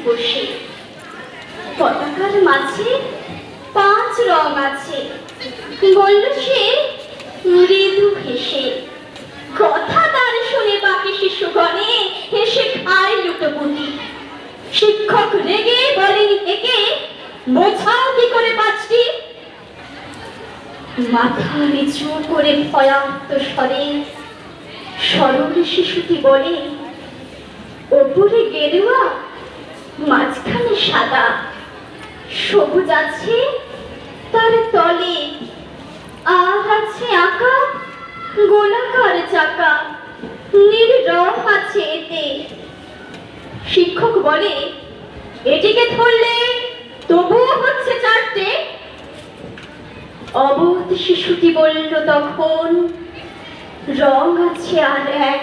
বসে। পতাকার মাঝে 5 রং আছে, বলল সে মৃদু হেসে। কথা তার শুনে বাকি শিশুগণে হেসে খায় লুটোপুটি। শিক্ষক রেগে বলেন একে, বোঝাও কি করে 5টি? মাথা নিচু করে ভয়ার্ত স্বরে সরল শিশুটি বলে, ওপরে গেরুয়া, মাঝখানে সাদা, সবুজ আছে তার তলে, আর আছে আঁকা গোলাকার চাকা, নীল রং আছে এতে। শিক্ষক বলে, এটিকে ধরলে তবুও হচ্ছে 4টে। অবোধ শিশুটি বলল তখন, রং আছে আর এক,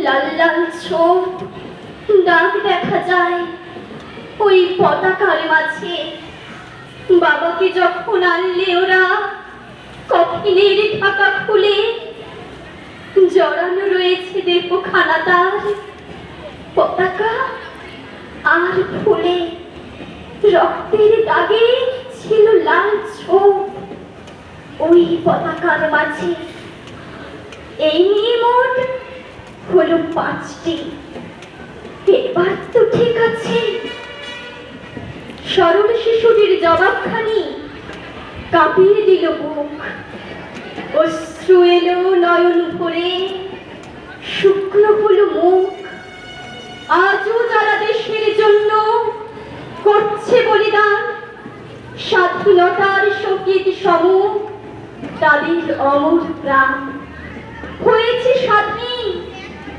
লাল লাল ছোপ, দাগ দেখা যায় ওই পতাকার মাঝে। বাবাকে যখন আনলে ওরা কফিনের ঢাকা খুলে, জড়ানো রয়েছে দেবখানা তার পতাকা আর ফুলে। রক্তের দাগে ছিল লাল ছোপ ওই পতাকার মাঝে। এই নিয়ে মোট হলো 5টি। এবার তো ঠিক আছে। সরল শিশুটির জবাবখানি কাঁপিয়ে দিল বুক। অশ্রু এলো নয়ন ভরে, শুকনো হলো মুখ। আজও যারা দেশের জন্য করছে বলিদান, স্বাধীনতার শহীদ সম তাদের অমর প্রাণ। হয়েছে স্বাধীন,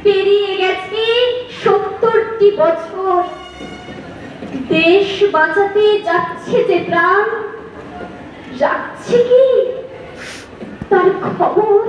পেরিয়ে গেছে 70টি বছর। দেশ বাঁচাতে যাচ্ছে যে প্রাণ, রাখছে কি তার খবর?